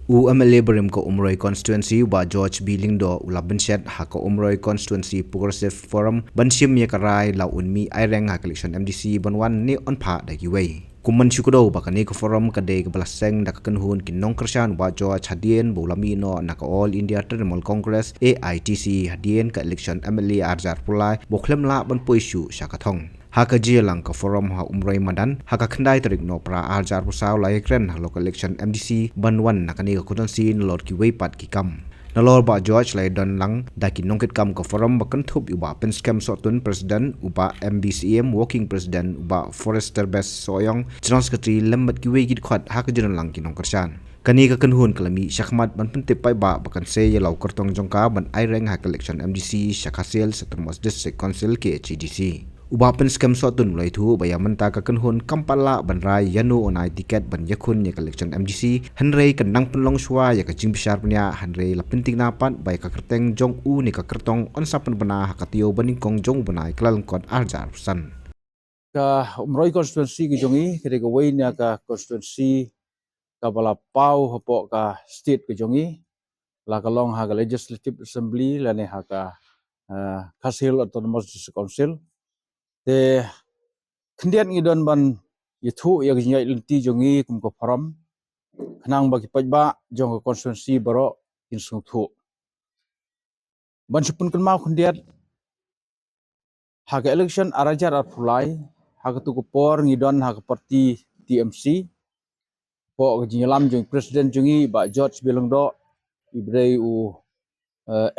MLA Barim ko Umroi constituency wa George Billing do ulabenset ha ko Umroi constituency Progressive Forum bansim ye karai la unmi aireng ha election MDC banwan ni on pha da giwei kuman syukudo bakani ko forum kade ke belaseng da kan hun kin nong kersan wa George hadien bolami no na ko All India Trinamool Congress AITC hadien ka election MLA arjar pulai boklem la ban poisu syakathong haka jilang ka forum ha umroi madan haka khandai tarik no pra arjar pusaw lai kren ha local election MDC banwan nakani ka kudan sin lord ki weipat ki kam nalor ba George lai don lang daki nongkit kam ka forum bakan thup uba pen scam sotun president uba MBCM working president uba forester best soyong general secretary lembat ki wei gid khat haka jiran lang ki nongkersan kani ka kanhun kalami syakmat ban pentip pai ba bakan se ye lau kertong jongka ban aireng ha election MDC syakhasil setermos district council ke HDC ubapen scam sotun mulai thu bayaman ta ka kanhun kampala banrai yanu onai tiket ban yakhun ye collection MDC hanrei kanang penlong shwa ya ka jingbishar punya hanrei lapinting napat bai ka kerteng jong u ni ka kertong onsapan bana hakatio baning kong jong banai klal kon arjar san ka umroi constituency ki jongi kede ka waina ka constituency ka bala pau hapo ka state ki jongi la ka long ha ka legislative assembly la ne ha ka Khasil autonomous district council te kendian ngidon ban yithu ya ginjai lenti jongi kum ko forum khnang ba ki pajba jong ko constituency baro in sung thu ban supun kan ma kendiat ha ka election arajar ar phulai ha ka tu ko por ngidon ha ka parti TMC po ka jinyalam jong president jongi ba George Bilongdo ibrei u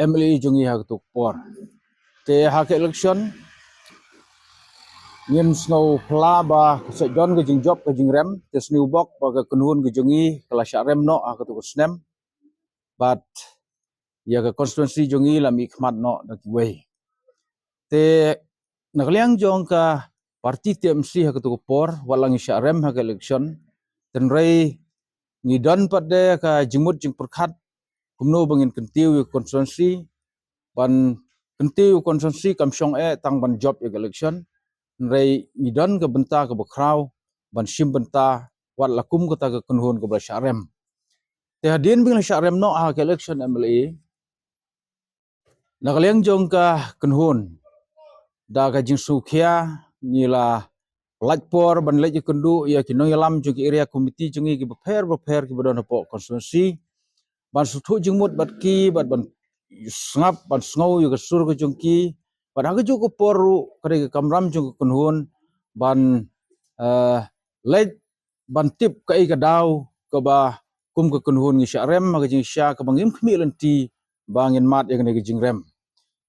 MLA jongi ha ka tu por te ha ka election ngin snow pla ba se don ke jing job ke jing rem te snew bok ba ke kunhun ke jongi kala sha rem no ka tu snem but ya ke constituency jongi la mi khmat no da ki wei te nakliang jong ka parti TMC ha ke tu por walang sha rem ha ke election ten rei ni don pade ka jingmut jing perkhat kumno bangin kentiu constituency ban kentiu constituency kam syong tang ban job ya election rei ngidon ke benta ke bakraw ban sim benta wat lakum ke ta ke kunhun ke syarem te hadin bing syarem no ha ke election MLA nakaliang jong ka kunhun da ka jing sukhia nila lajpor ban lej kundu ya kinong yalam jong area committee jongi ke beper ke badon po constituency ban suthu jingmut bat ki bat ban sngap ban sngow yu ke sur ke jongki pada ke joko poru kare kamram jong kunhun ban lej ban tip kai ka daw ke ba kum ke kunhun ngi syarem ma ke jing sya ke bangim khmi lenti bangin mat ya ke jing rem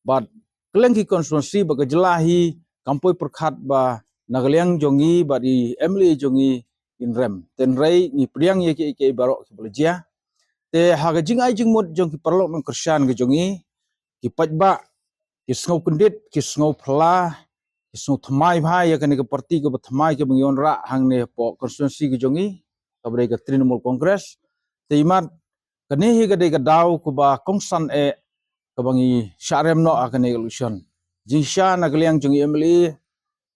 bat keleng ki constituency ba ke jelahi kampoi perkhat ba nagaliang jongi ba di MLA jongi in rem ten rei ni priang ye ke barok ke belajia te ha ke jing ai jing mut jong ki perlok nang kersan ke jongi ki pajba ki sngau kendit ki sngau phla ki sngau thmai bhai ya ke parti ke thmai ke bangyon ra hang ne po constituency ke jongi kabre ke Trinamool Congress te imat kane hi ke de daw ku ba kongsan ke bangi syarem no akane election jingsha nagliang jongi MLA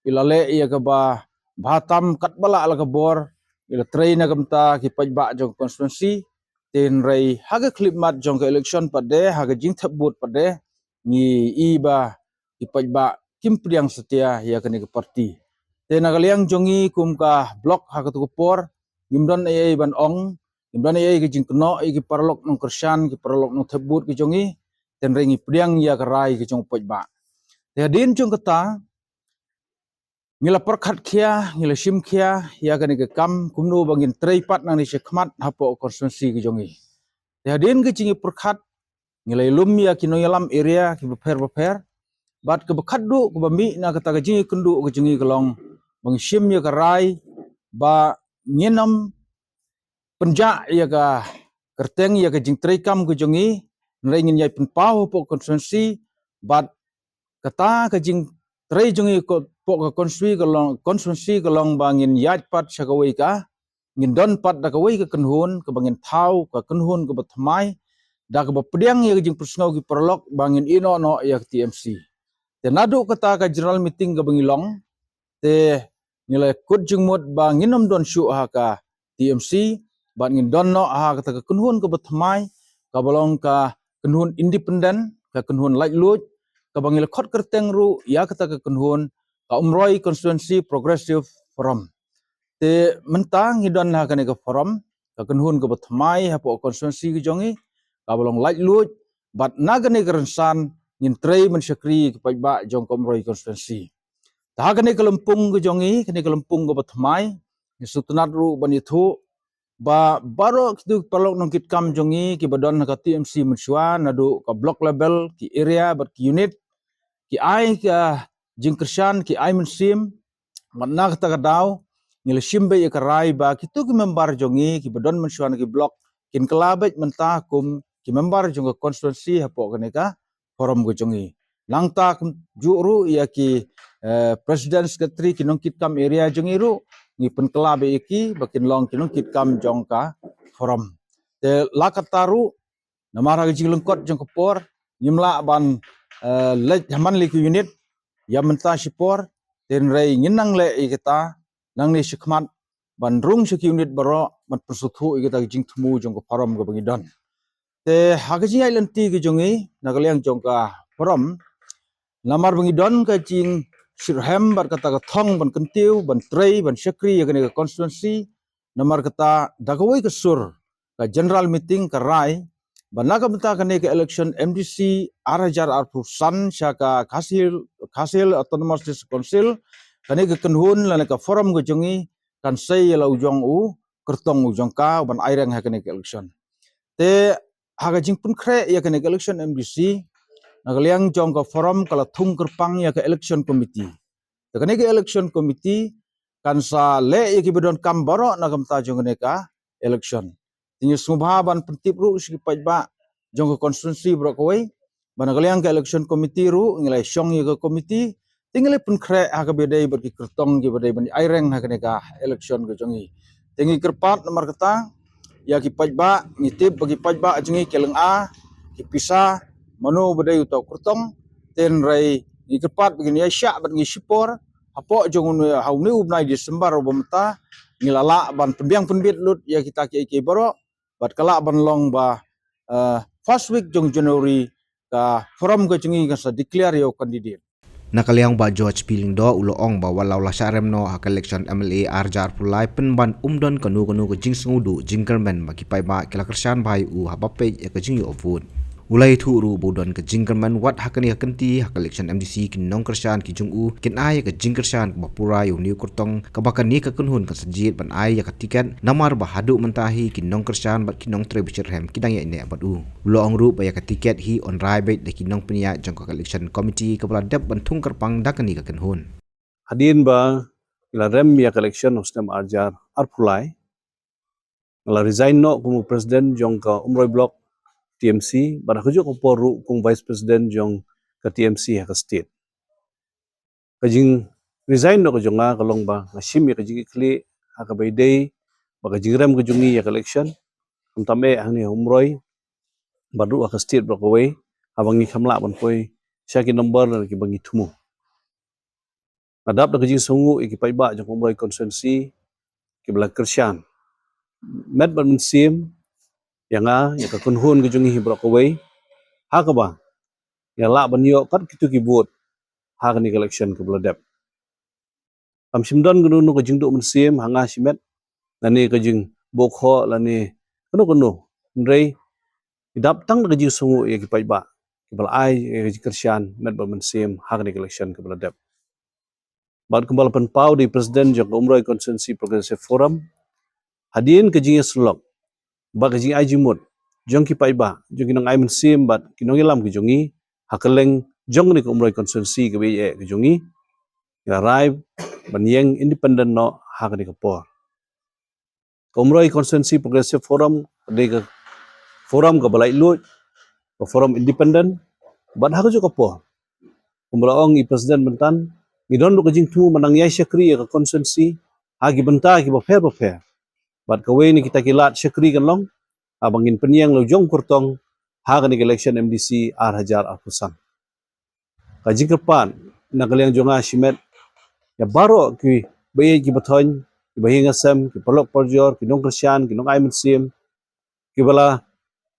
ilale ya ke ba bhatam katbala ala ke bor ila train na kamta ki pajba jong constituency ten rei haga clip mat jong ke election pade haga jing thabut pade ni iba ipajba kim priang setia ya kene ke parti te nagaliang jongi kum ka blok haga tu por gimdon ai ban ong gimdon ai ke jing kno ai ki parlok nong kersan ki parlok nong thabut ki jongi ten rei ngi priang ya ka rai ki jong pajba te din jong kata ngila perkhat khia ngila sim khia ya kene ke kam kumno bangin treipat nang ni sekhmat hapo constituency ki jongi te din ke jingi perkhat ngilai lum ya kino yalam area ki beper bat ke bekhadu ke bami na kata ke jingi kendu ke jingi kelong bang sim ya ka rai ba ngenam penja ya ka kerteng ya ke jing treikam ke jongi nrai ngin yai penpau po constituency bat kata ke jing trei jongi ko po ke constituency kelong bangin yat pat sakawai ka ngin don pat da kawai ke kenhun ke bangin thau ke kenhun ke betmai da ke bapediang ya jing persnau ki perlok bangin ino no ya TMC te nadu kata ka general meeting ke bangilong te nilai kut jingmut banginom don syu ha ka TMC bat ngin don no ha kata ka kunhun ka batmai ka balong ka kunhun independent ka kunhun light load ka bangil khot kerteng ru ya kata ka kunhun ka umroi constituency progressive forum te mentang hidon ha kane ka forum ka kunhun ka batmai ha po constituency ki jongi ka balong light load bat nagane kerensan ngin trei mensyakri ka ba jong ka umroi constituency ta kane ka lempung ki jongi kane ka lempung ka batmai ni sutunat ru banithu ba baro kitu palok nong kit kam jongi ki badon ka TMC mensua nadu ka block level ki area bat ki unit ki ai ka jingkersan ki ai mensim manna kata ka daw ngil simbe ka rai ba kitu ki member jongi ki badon mensua ki block kin kelabet menta kum ki member jong ka constituency hapo kane ka forum ko jongi langta juru ya ki president secretary ki nong kit kam area jongi ru ni penkelabe iki bakin long kinong kit kam jong ka forum te lakataru namara gi lengkot jong kapor nyimla ban lej haman li unit ya menta sipor ten rei nginang le ikita nang ni sikmat ban rung sik unit baro ban persuthu ikita jing thmu jong ka forum ga bangidon te hagaji ai lenti gi jongi nagaliang jong ka forum namar bangidon ka jing Sirhem bar kata ka thong ban kentiu ban trei ban syakri ya kene ka constituency namar kata dagawai ka sur ka general meeting ka rai ban naga benta kene ka election MDC arajar arpusan syaka khasil autonomous council kene ka kenhun lana ka forum ka jongi kan sei la ujong u kertong ujong ka ban aireng ha kene ka election te haga jing pun kre ya kene ka election MDC nagaliang jong ka forum kala thung kerpang ya ka election committee takane ka election committee kan sa le ya ki bedon kam baro na kam ta jong ne ka election tinyu subha ban pentip ru si pajba jong ka constituency bro koi ban nagaliang ka election committee ru ngilai syong ya ka committee tingle pun kre ha ka bedai ber ki kertong ki bedai ban aireng ha kane ka election ka jongi tingi kerpat nomor kata ya ki pajba ngitip bagi pajba jongi keleng a ki pisa manu bedai utau kurtong ten rai ni kepat begini ya syak bat ngi sipor apo jong hauni ubnai Desember bomta ngilala ban pembiang penbit lut ya kita ki baro bat kala ban long ba first week jong January ka forum ka jungi ka sa declare yo candidate Nakaliang ba George Piling do ulo ong ba walaw la syarem no hak election MLA arjar pulai penban umdon kanu ke jing sengudu jingkermen bagi pai ba kila kersan bai u habape ya ke jing yo vote ulai thu ru budon ke jingkermen wat hakani hakanti hak election MDC kin nong kersan ki jung u kin ai ke jingkersan ba pura yo niu kurtong ka bakan ni ka kunhun ka sajit ban ai ya ka tiket namar ba hadu mentahi kin nong kersan bat kin nong trebicher hem kidang ya ne badu ulo ong ru ba ya ka tiket hi on rai bet de kin nong penia jong ka election committee ka bala dep ban thung kerpang dakani ka kunhun hadin ba ila rem ya election hostem arjar arpulai ila resign no kumu president jong ka umroi block TMC pada kujuk ko poru kung vice president jong ka TMC ha ka state kajing resign no ko jonga kalong ba ngasim ya kajing ikli ha ka baydey ba kajing rem ko jungi ya election tame hani umroi badu ka state bro ko we abangi khamla ban poi syaki number na ki bangi thumu adap da kajing sungu iki paiba jong umroi constituency ki bla kersyan met ban sim yang ya ka kunhun ke jungi hibra ko we ha ka ba ya la ban yo kat kitu ki vote ha ka ni election ke bladep am simdon gunu no ka jing do sim hanga simet lani ka jing bokho lani kanu rei idap tang ka jing sungu ya ki pai ba ki bal ai ya ki kersyan met ban sim ha ka ni election ke bladep bad kembal pen pau di president jong umroi constituency progressive forum hadin ka jing slok ba ka jing ai jimut jong ki pai ba jong ki nang ai sim bat ki nong ilam ki jongi hakeleng jong ni ko umroi constituency ke be ki jongi ya rai ban yeng independent no ha ka ni ko por umroi constituency progressive forum de ka forum ka balai lu ko forum independent ban ha ka jo ko por umra ong i president bentan ni don ko jing tu manang yai syakri ka constituency agi benta ki ba fair bat ka we ni kita kilat syakri kan long abangin penyang lo jong kurtong ha ka ni election MDC ar hajar arpusan ka jingkerpan na kaliang jonga simet ya baro ki baye ki bathon bahinga sem ki polok porjor ki nong Christian ki nong ai sim ki bala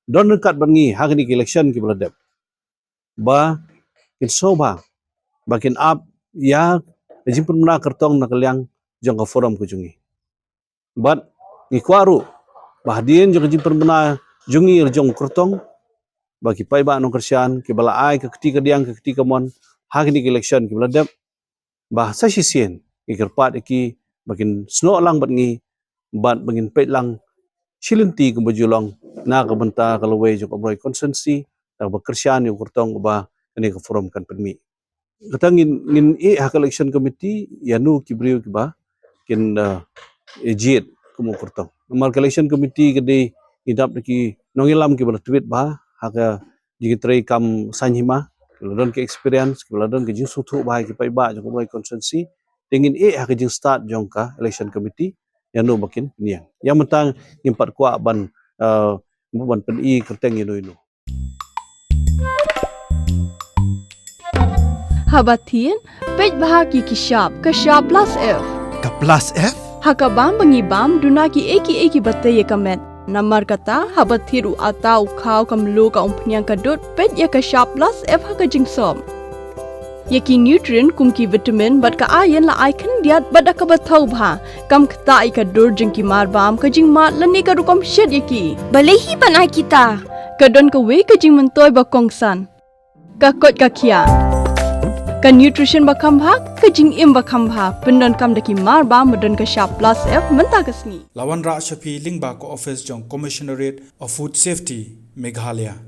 don dekat bangi hagni ki election ki bala dep ba kin soba bakin up ya jimpun mena kertong nak liang jong ka forum ku jungi but ni kwaru bahdien jong jimpun mena jungi jong kertong bagi pai ba nong Christian ki bala ai ke ketika diang ke ketika mon hagni ki election ki bala dep bah sa sisien ki kerpat ki bakin sno lang bat ngi bat bangin pet lang silinti ke bajulong na ka benta kalau we jong Omroi constituency ta ba Christian yung kurtong ba ani ka forum kan permi katangin ngin hak election committee yanu kibriu ki ba kin ejit kumu kurtong normal election committee gede idap ki nongilam ki ba tweet ba hak jigitrai kam sanhima ladon ke experience ladon ke jing suthu ba ki pai ba jong Omroi constituency tingin hak jing start jong ka election committee yanu makin niang yang mentang ngimpat kuak ban ban pen kerteng inu Habatin, pej bahagi kishap plus F. Ka plus F? Hakabam bangibam dunaki eki batay kamet. Namar kata habatiru atau kau kamlu ka umpnyang kadut pej ya kishap plus F haka jingsom. Yaki nutrient kumki vitamin bat ka ayan la aikan diat bada ka batau bha. Kam kata ika dur jingki marbam ka jing mat lani ka rukom shed yaki. Balehi panai kita. Kadon ka we ka jing mentoy bakongsan. Kakot kakia. Ka nutrition bakam bha ka jing im bakam bha pendon kam daki marba medon ka sharp plus F menta kasni Lawan Ra Shafi Lingba ko office jong Commissionerate of Food Safety Meghalaya